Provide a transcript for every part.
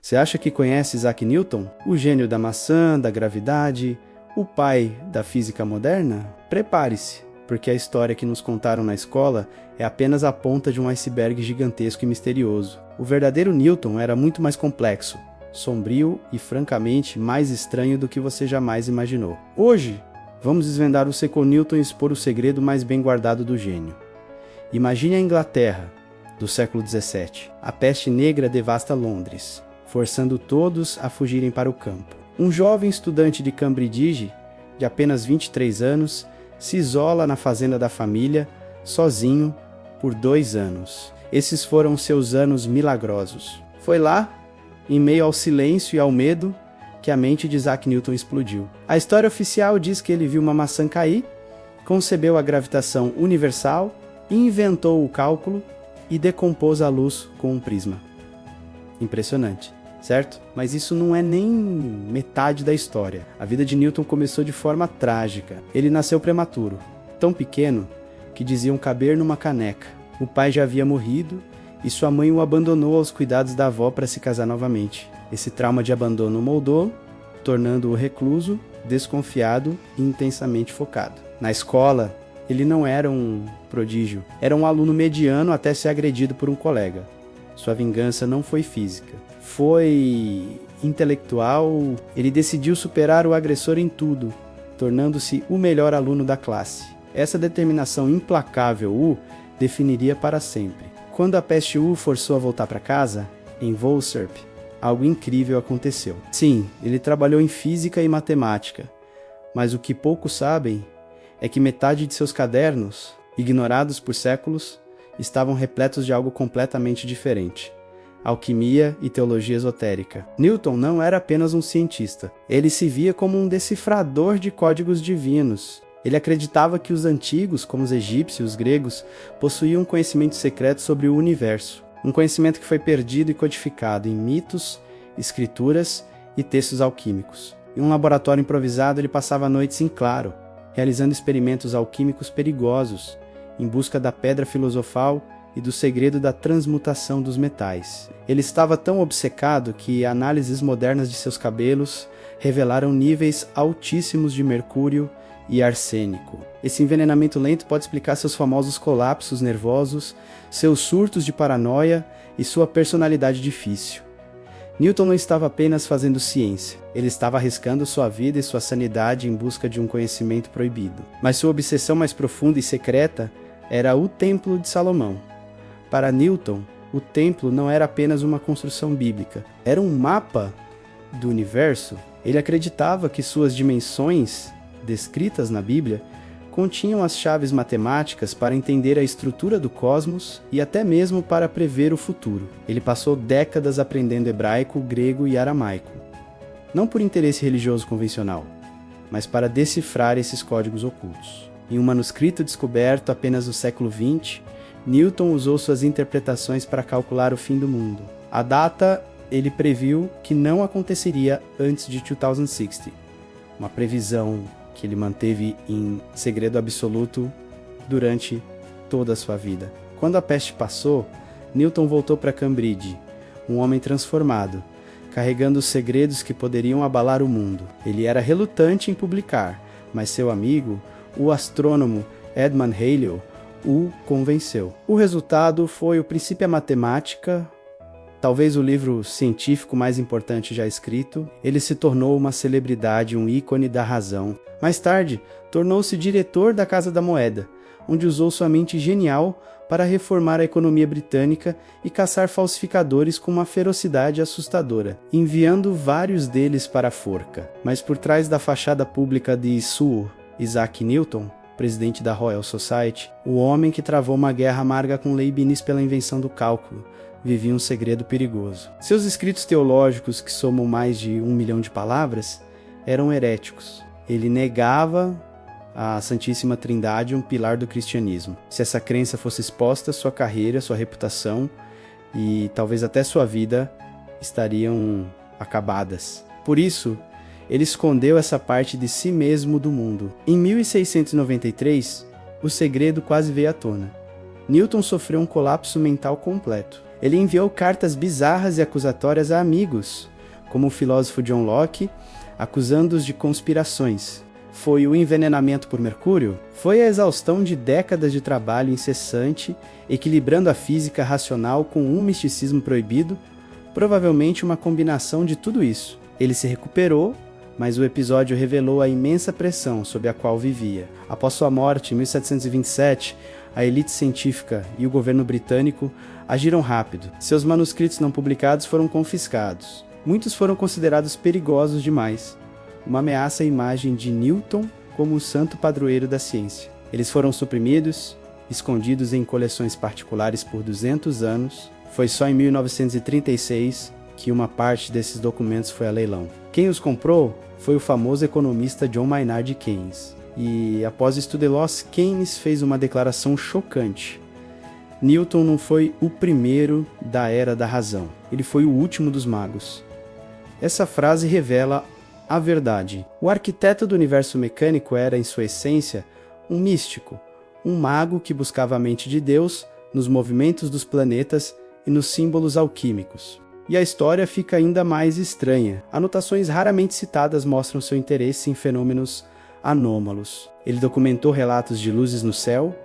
Você acha que conhece Isaac Newton? O gênio da maçã, da gravidade, o pai da física moderna? Prepare-se, porque a história que nos contaram na escola é apenas a ponta de um iceberg gigantesco e misterioso. O verdadeiro Newton era muito mais complexo, sombrio e, francamente, mais estranho do que você jamais imaginou. Hoje, vamos desvendar o Secou Newton e expor o segredo mais bem guardado do gênio. Imagine a Inglaterra do século XVII. A peste negra devasta Londres, forçando todos a fugirem para o campo. Um jovem estudante de Cambridge, de apenas 23 anos, se isola na fazenda da família, sozinho, por 2 anos. Esses foram seus anos milagrosos. Foi lá, em meio ao silêncio e ao medo, que a mente de Isaac Newton explodiu. A história oficial diz que ele viu uma maçã cair, concebeu a gravitação universal, inventou o cálculo e decompôs a luz com um prisma. Impressionante, certo? Mas isso não é nem metade da história. A vida de Newton começou de forma trágica. Ele nasceu prematuro, tão pequeno que diziam caber numa caneca. O pai já havia morrido e sua mãe o abandonou aos cuidados da avó para se casar novamente. Esse trauma de abandono o moldou, tornando-o recluso, desconfiado e intensamente focado. Na escola, ele não era um prodígio, era um aluno mediano até ser agredido por um colega. Sua vingança não foi física, foi intelectual. Ele decidiu superar o agressor em tudo, tornando-se o melhor aluno da classe. Essa determinação implacável o definiria para sempre. Quando a peste o forçou a voltar para casa, em Volsurp, algo incrível aconteceu. Sim, ele trabalhou em física e matemática, mas o que poucos sabem é que metade de seus cadernos, ignorados por séculos, estavam repletos de algo completamente diferente: alquimia e teologia esotérica. Newton não era apenas um cientista, ele se via como um decifrador de códigos divinos. Ele acreditava que os antigos, como os egípcios e os gregos, possuíam um conhecimento secreto sobre o universo, um conhecimento que foi perdido e codificado em mitos, escrituras e textos alquímicos. Em um laboratório improvisado, ele passava noites em claro, realizando experimentos alquímicos perigosos, em busca da pedra filosofal e do segredo da transmutação dos metais. Ele estava tão obcecado que análises modernas de seus cabelos revelaram níveis altíssimos de mercúrio e arsênico. Esse envenenamento lento pode explicar seus famosos colapsos nervosos, seus surtos de paranoia e sua personalidade difícil. Newton não estava apenas fazendo ciência, ele estava arriscando sua vida e sua sanidade em busca de um conhecimento proibido. Mas sua obsessão mais profunda e secreta era o Templo de Salomão. Para Newton, o templo não era apenas uma construção bíblica, era um mapa do universo. Ele acreditava que suas dimensões, descritas na Bíblia, continham as chaves matemáticas para entender a estrutura do cosmos e até mesmo para prever o futuro. Ele passou décadas aprendendo hebraico, grego e aramaico, não por interesse religioso convencional, mas para decifrar esses códigos ocultos. Em um manuscrito descoberto apenas no século XX, Newton usou suas interpretações para calcular o fim do mundo. A data ele previu que não aconteceria antes de 2060, uma previsão que ele manteve em segredo absoluto durante toda a sua vida. Quando a peste passou, Newton voltou para Cambridge, um homem transformado, carregando os segredos que poderiam abalar o mundo. Ele era relutante em publicar, mas seu amigo, o astrônomo Edmund Halley, o convenceu. O resultado foi o Principia Mathematica, talvez o livro científico mais importante já escrito. Ele se tornou uma celebridade, um ícone da razão. Mais tarde, tornou-se diretor da Casa da Moeda, onde usou sua mente genial para reformar a economia britânica e caçar falsificadores com uma ferocidade assustadora, enviando vários deles para a forca. Mas por trás da fachada pública de Sir Isaac Newton, presidente da Royal Society, o homem que travou uma guerra amarga com Leibniz pela invenção do cálculo, vivia um segredo perigoso. Seus escritos teológicos, que somam mais de 1 milhão de palavras, eram heréticos. Ele negava a Santíssima Trindade, um pilar do cristianismo. Se essa crença fosse exposta, sua carreira, sua reputação e talvez até sua vida estariam acabadas. Por isso, ele escondeu essa parte de si mesmo do mundo. Em 1693, o segredo quase veio à tona. Newton sofreu um colapso mental completo. Ele enviou cartas bizarras e acusatórias a amigos, como o filósofo John Locke, acusando-os de conspirações. Foi o envenenamento por mercúrio? Foi a exaustão de décadas de trabalho incessante, equilibrando a física racional com um misticismo proibido? Provavelmente uma combinação de tudo isso. Ele se recuperou, mas o episódio revelou a imensa pressão sob a qual vivia. Após sua morte, em 1727, a elite científica e o governo britânico agiram rápido. Seus manuscritos não publicados foram confiscados. Muitos foram considerados perigosos demais, uma ameaça à imagem de Newton como o santo padroeiro da ciência. Eles foram suprimidos, escondidos em coleções particulares por 200 anos. Foi só em 1936 que uma parte desses documentos foi a leilão. Quem os comprou foi o famoso economista John Maynard Keynes. E após o estudo de Loss, Keynes fez uma declaração chocante. Newton não foi o primeiro da era da razão, ele foi o último dos magos. Essa frase revela a verdade. O arquiteto do universo mecânico era, em sua essência, um místico, um mago que buscava a mente de Deus nos movimentos dos planetas e nos símbolos alquímicos. E a história fica ainda mais estranha. Anotações raramente citadas mostram seu interesse em fenômenos anômalos. Ele documentou relatos de luzes no céu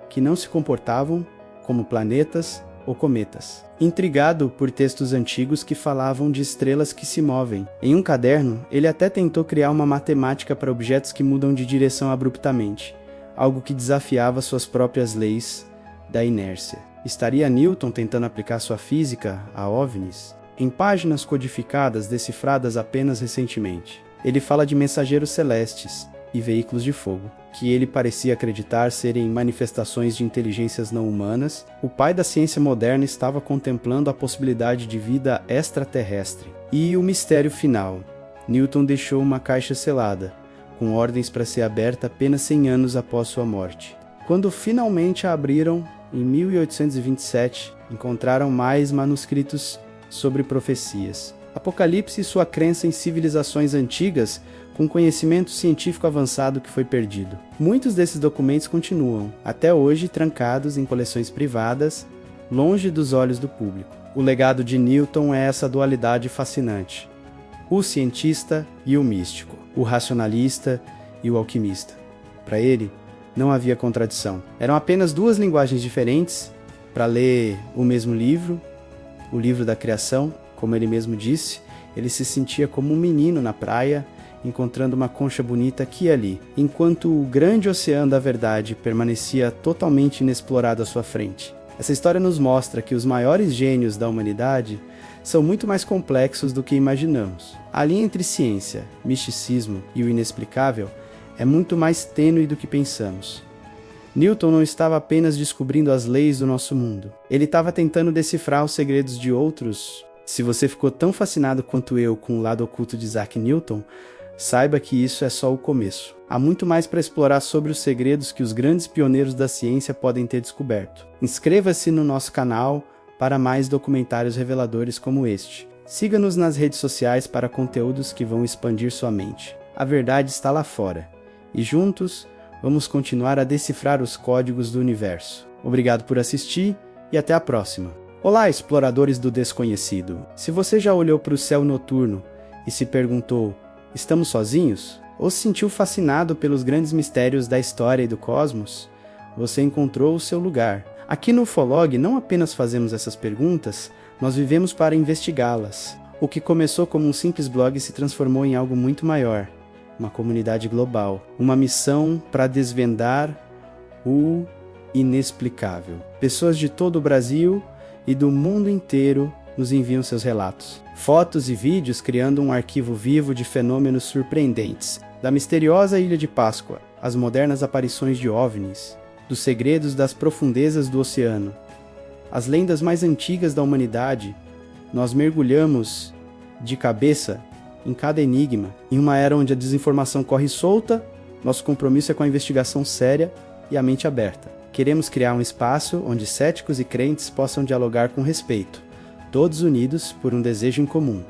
que não se comportavam como planetas ou cometas. Intrigado por textos antigos que falavam de estrelas que se movem. Em um caderno, ele até tentou criar uma matemática para objetos que mudam de direção abruptamente, algo que desafiava suas próprias leis da inércia. Estaria Newton tentando aplicar sua física a OVNIs? Em páginas codificadas decifradas apenas recentemente, ele fala de mensageiros celestes e veículos de fogo, que ele parecia acreditar serem manifestações de inteligências não humanas. O pai da ciência moderna estava contemplando a possibilidade de vida extraterrestre. E o mistério final. Newton deixou uma caixa selada, com ordens para ser aberta apenas 100 anos após sua morte. Quando finalmente a abriram, em 1827, encontraram mais manuscritos sobre profecias. Apocalipse e sua crença em civilizações antigas com conhecimento científico avançado que foi perdido. Muitos desses documentos continuam, até hoje, trancados em coleções privadas, longe dos olhos do público. O legado de Newton é essa dualidade fascinante: o cientista e o místico, o racionalista e o alquimista. Para ele, não havia contradição. Eram apenas duas linguagens diferentes para ler o mesmo livro, o livro da criação. Como ele mesmo disse, ele se sentia como um menino na praia, encontrando uma concha bonita aqui e ali, enquanto o grande oceano da verdade permanecia totalmente inexplorado à sua frente. Essa história nos mostra que os maiores gênios da humanidade são muito mais complexos do que imaginamos. A linha entre ciência, misticismo e o inexplicável é muito mais tênue do que pensamos. Newton não estava apenas descobrindo as leis do nosso mundo. Ele estava tentando decifrar os segredos de outros. Se você ficou tão fascinado quanto eu com o lado oculto de Isaac Newton, saiba que isso é só o começo. Há muito mais para explorar sobre os segredos que os grandes pioneiros da ciência podem ter descoberto. Inscreva-se no nosso canal para mais documentários reveladores como este. Siga-nos nas redes sociais para conteúdos que vão expandir sua mente. A verdade está lá fora. E juntos, vamos continuar a decifrar os códigos do universo. Obrigado por assistir e até a próxima. Olá, exploradores do desconhecido! Se você já olhou para o céu noturno e se perguntou: estamos sozinhos? Ou se sentiu fascinado pelos grandes mistérios da história e do cosmos? Você encontrou o seu lugar. Aqui no Ufolog não apenas fazemos essas perguntas, nós vivemos para investigá-las. O que começou como um simples blog se transformou em algo muito maior. Uma comunidade global. Uma missão para desvendar o inexplicável. Pessoas de todo o Brasil e do mundo inteiro nos enviam seus relatos. Fotos e vídeos criando um arquivo vivo de fenômenos surpreendentes. Da misteriosa Ilha de Páscoa, às modernas aparições de OVNIs, dos segredos das profundezas do oceano, as lendas mais antigas da humanidade, nós mergulhamos de cabeça em cada enigma. Em uma era onde a desinformação corre solta, nosso compromisso é com a investigação séria e a mente aberta. Queremos criar um espaço onde céticos e crentes possam dialogar com respeito, todos unidos por um desejo em comum: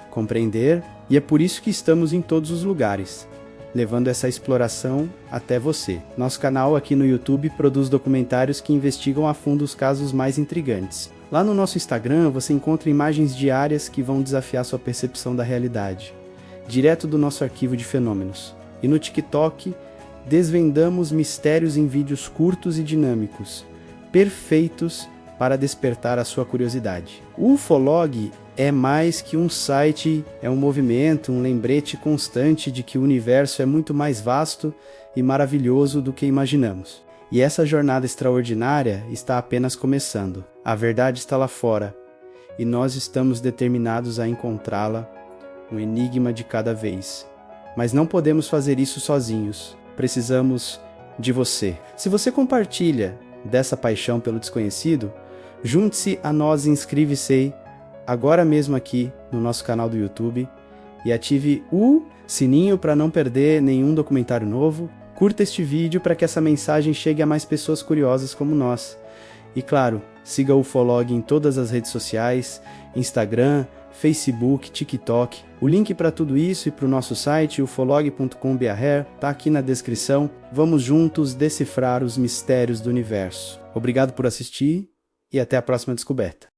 compreender, e é por isso que estamos em todos os lugares, levando essa exploração até você. Nosso canal aqui no YouTube produz documentários que investigam a fundo os casos mais intrigantes. Lá no nosso Instagram você encontra imagens diárias que vão desafiar sua percepção da realidade, direto do nosso arquivo de fenômenos. E no TikTok, desvendamos mistérios em vídeos curtos e dinâmicos, perfeitos para despertar a sua curiosidade. O Ufolog é mais que um site, é um movimento, um lembrete constante de que o universo é muito mais vasto e maravilhoso do que imaginamos. E essa jornada extraordinária está apenas começando. A verdade está lá fora, e nós estamos determinados a encontrá-la, um enigma de cada vez. Mas não podemos fazer isso sozinhos. Precisamos de você. Se você compartilha dessa paixão pelo desconhecido, junte-se a nós e inscreva-se agora mesmo aqui no nosso canal do YouTube e ative o sininho para não perder nenhum documentário novo. Curta este vídeo para que essa mensagem chegue a mais pessoas curiosas como nós. E claro, siga o Ufolog em todas as redes sociais, Instagram, Facebook, TikTok. O link para tudo isso e para o nosso site, ufolog.com.br, está aqui na descrição. Vamos juntos decifrar os mistérios do universo. Obrigado por assistir e até a próxima descoberta.